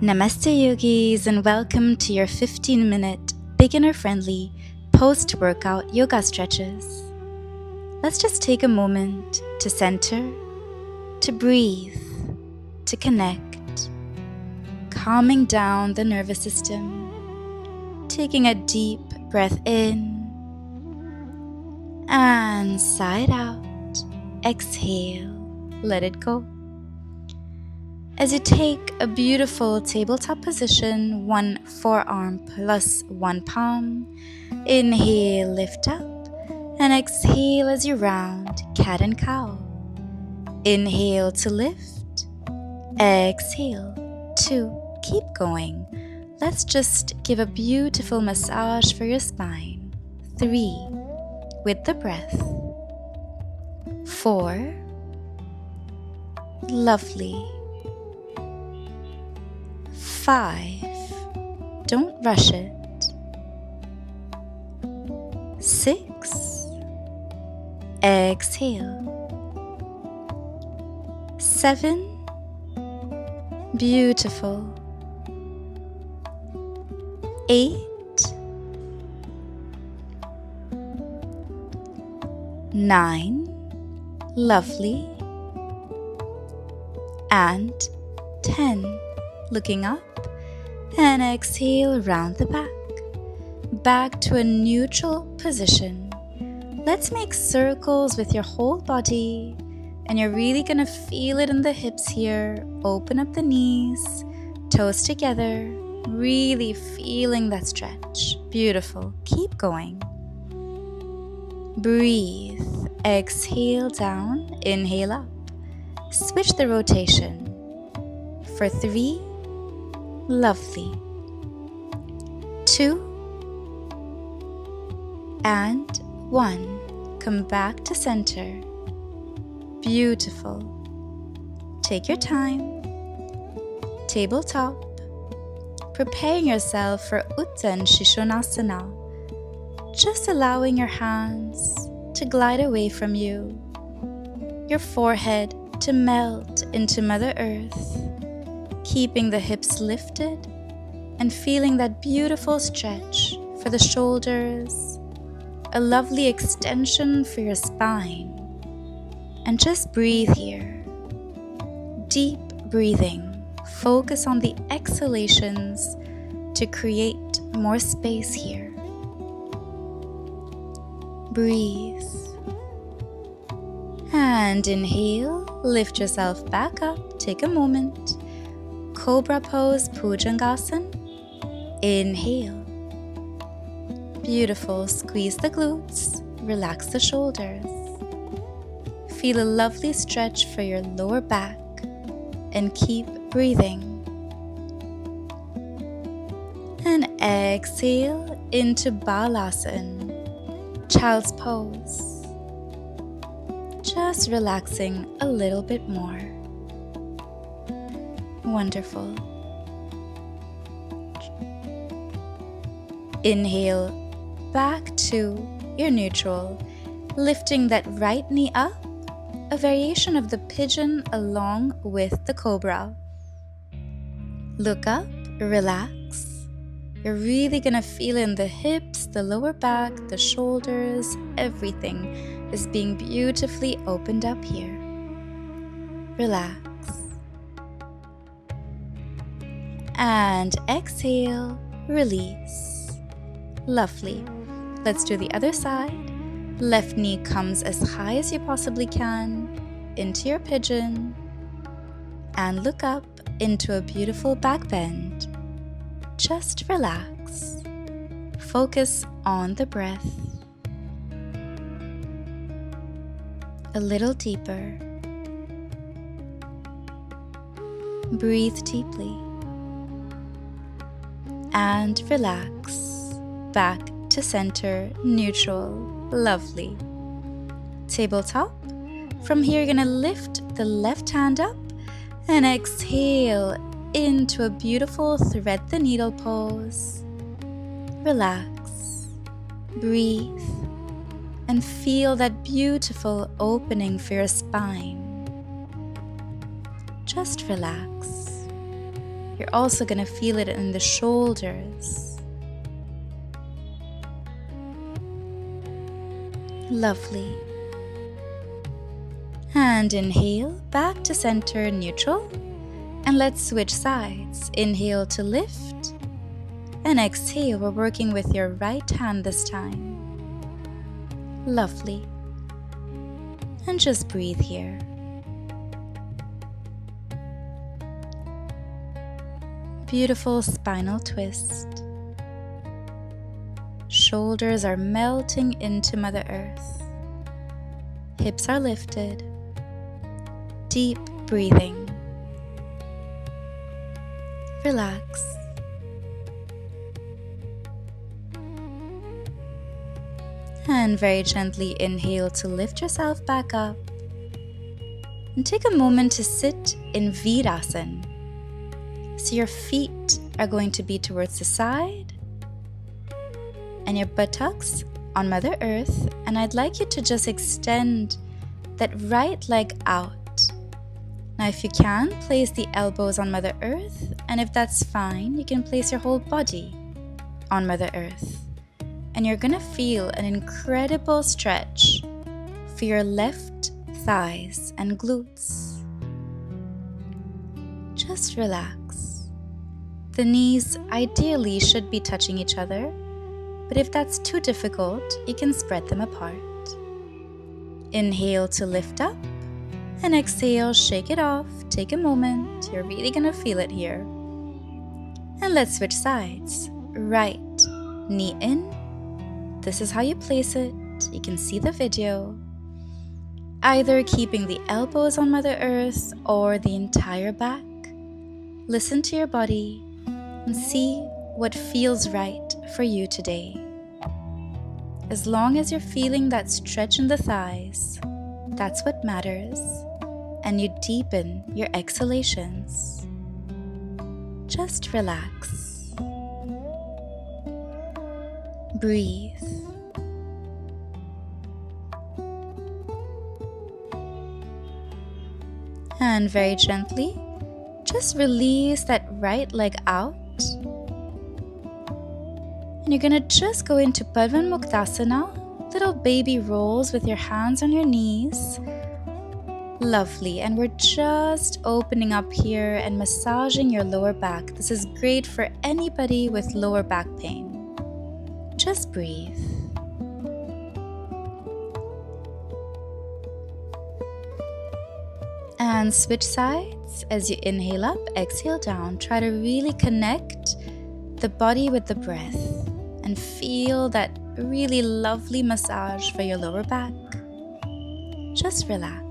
Namaste yogis, and welcome to your 15-minute beginner-friendly post-workout yoga stretches. Let's just take a moment to center, to breathe, to connect, calming down the nervous system, taking a deep breath in and sigh it out. Exhale, let it go. As you take a beautiful tabletop position, one forearm plus one palm, inhale, lift up, and exhale as you round cat and cow. Inhale to lift, exhale to keep going. Let's just give a beautiful massage for your spine. 3, with the breath. 4, lovely. 5, don't rush it. 6, exhale. 7, beautiful. 8, 9, lovely. And 10, looking up. And exhale, round the back to a neutral position. Let's make circles with your whole body, and you're really gonna feel it in the hips here. Open up the knees, toes together, really feeling that stretch. Beautiful. Keep going. Breathe. Exhale down, inhale up. Switch the rotation. For 3, lovely. 2 and 1. Come back to center. Beautiful. Take your time. Tabletop. Preparing yourself for Uttan Shishonasana. Just allowing your hands to glide away from you. Your forehead to melt into Mother Earth. Keeping the hips lifted and feeling that beautiful stretch for the shoulders, a lovely extension for your spine. And just breathe here. Deep breathing. Focus on the exhalations to create more space here. Breathe. And inhale, lift yourself back up, take a moment. Cobra pose, Bhujangasana. Inhale. Beautiful. Squeeze the glutes, relax the shoulders. Feel a lovely stretch for your lower back and keep breathing. And exhale into Balasana, child's pose. Just relaxing a little bit more. Wonderful. Inhale back to your neutral, lifting that right knee up, a variation of the pigeon along with the cobra. Look up, relax. You're really gonna feel in the hips, the lower back, the shoulders, everything is being beautifully opened up here. Relax. And exhale, release. Lovely. Let's do the other side. Left knee comes as high as you possibly can into your pigeon. And look up into a beautiful back bend. Just relax. Focus on the breath. A little deeper. Breathe deeply. And relax. Back to center, neutral, lovely. Tabletop. From here, you're gonna lift the left hand up and exhale into a beautiful thread the needle pose. Relax. Breathe. And feel that beautiful opening for your spine. Just relax. You're also going to feel it in the shoulders. Lovely. And inhale back to center, neutral. And let's switch sides. Inhale to lift. And exhale, we're working with your right hand this time. Lovely. And just breathe here. Beautiful spinal twist. Shoulders are melting into Mother Earth. Hips are lifted. Deep breathing. Relax. And very gently inhale to lift yourself back up. And take a moment to sit in Vidasan. So your feet are going to be towards the side and your buttocks on Mother Earth. And I'd like you to just extend that right leg out. Now if you can, place the elbows on Mother Earth. And if that's fine, you can place your whole body on Mother Earth. And you're going to feel an incredible stretch for your left thighs and glutes. Just relax. The knees ideally should be touching each other, but if that's too difficult, you can spread them apart. Inhale to lift up, and exhale, shake it off. Take a moment. You're really going to feel it here. And let's switch sides. Right knee in. This is how you place it. You can see the video. Either keeping the elbows on Mother Earth or the entire back. Listen to your body and see what feels right for you today. As long as you're feeling that stretch in the thighs, that's what matters. And you deepen your exhalations. Just relax. Breathe. And very gently, just release that right leg out. And you're going to just go into Padmanuktasana, little baby rolls with your hands on your knees. Lovely. And we're just opening up here and massaging your lower back. This is great for anybody with lower back pain. Just breathe. And switch sides. As you inhale up, exhale down. Try to really connect the body with the breath and feel that really lovely massage for your lower back. Just relax.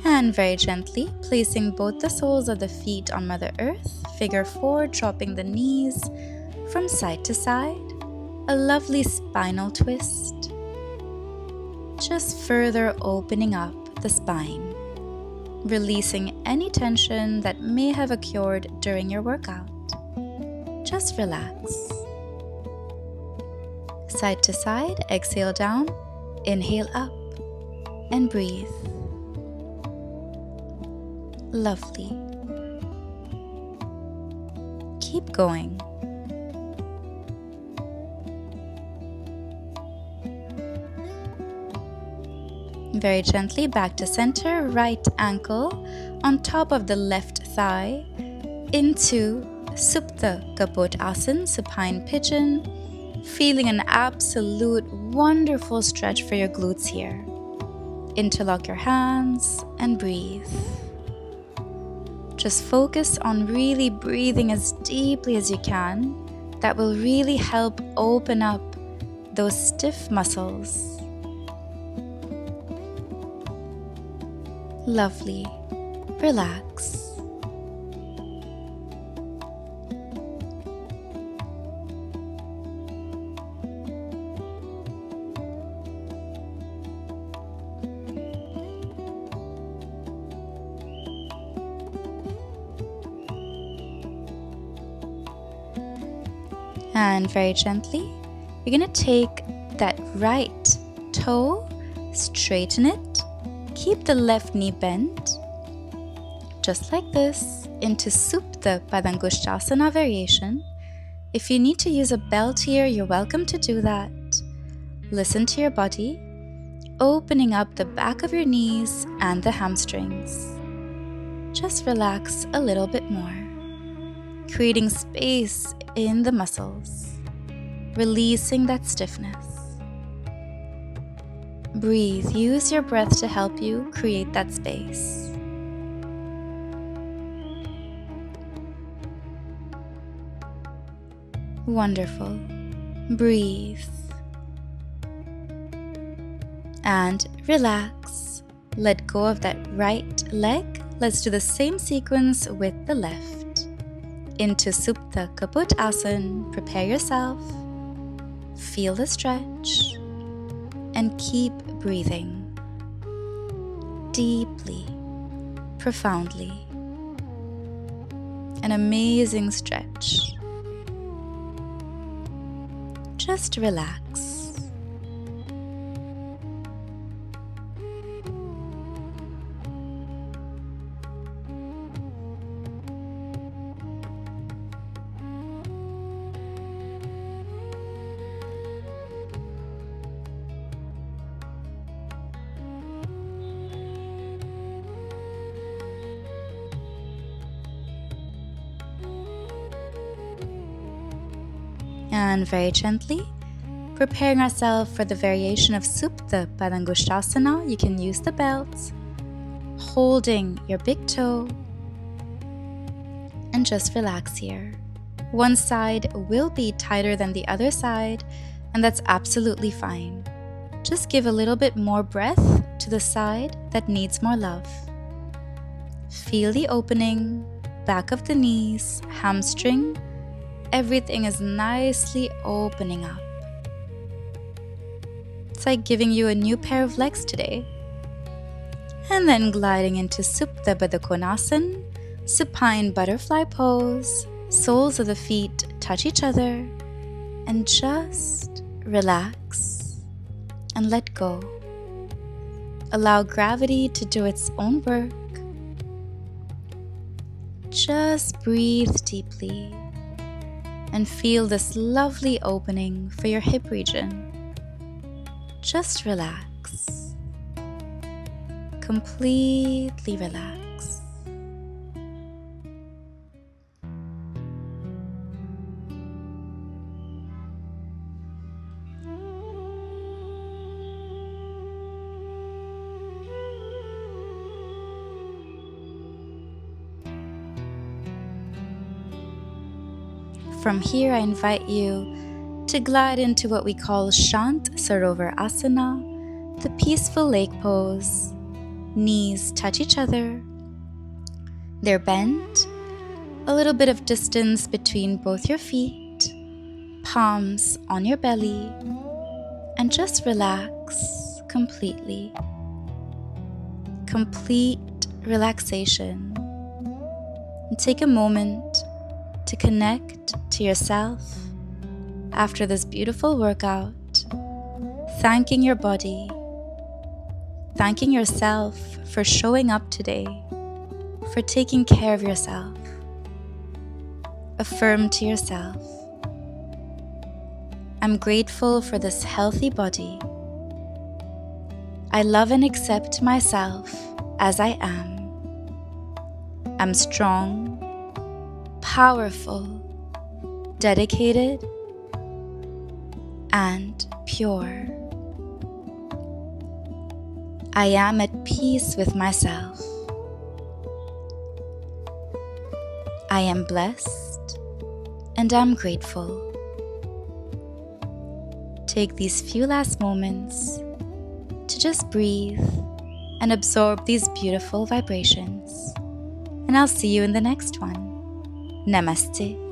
And very gently, placing both the soles of the feet on Mother Earth, figure 4, dropping the knees from side to side. A lovely spinal twist. Just further opening up the spine, releasing any tension that may have occurred during your workout. Just relax. Side to side, exhale down, inhale up, and breathe. Lovely. Keep going. Very gently back to center, right ankle on top of the left thigh into Supta Kapot Supine Pigeon, feeling an absolute wonderful stretch for your glutes here. Interlock your hands and breathe. Just focus on really breathing as deeply as you can. That will really help open up those stiff muscles. Lovely. Relax. And very gently, you're going to take that right toe Straighten it. Keep the left knee bent. Just like this, into Supta Padangusthasana variation. If you need to use a belt here, you're welcome to do that. Listen to your body, opening up the back of your knees and the hamstrings. Just relax a little bit more, creating space in the muscles, releasing that stiffness. Breathe. Use your breath to help you create that space. Wonderful. Breathe. And relax. Let go of that right leg. Let's do the same sequence with the left. Into Supta Kaput Asana. Prepare yourself. Feel the stretch. And keep breathing. Deeply, profoundly. An amazing stretch. Just relax. And very gently, preparing ourselves for the variation of Supta Padangusthasana. You can use the belt, holding your big toe, and just relax here. One side will be tighter than the other side, and that's absolutely fine. Just give a little bit more breath to the side that needs more love. Feel the opening, back of the knees, hamstring. Everything is nicely opening up. It's like giving you a new pair of legs today. And then gliding into Supta Baddha Konasana, supine butterfly pose. Soles of the feet touch each other. And just relax and let go. Allow gravity to do its own work. Just breathe deeply. And feel this lovely opening for your hip region. Just relax. Completely relax. From here, I invite you to glide into what we call Shant Sarovar Asana, the peaceful lake pose. Knees touch each other. They're bent. A little bit of distance between both your feet. Palms on your belly. And just relax completely. Complete relaxation. And take a moment to connect to yourself after this beautiful workout, thanking your body, thanking yourself for showing up today, for taking care of yourself. Affirm to yourself, I'm grateful for this healthy body. I love and accept myself as I am. I'm strong, powerful, dedicated, and pure. I am at peace with myself. I am blessed and I'm grateful. Take these few last moments to just breathe and absorb these beautiful vibrations. And I'll see you in the next one. Namaste.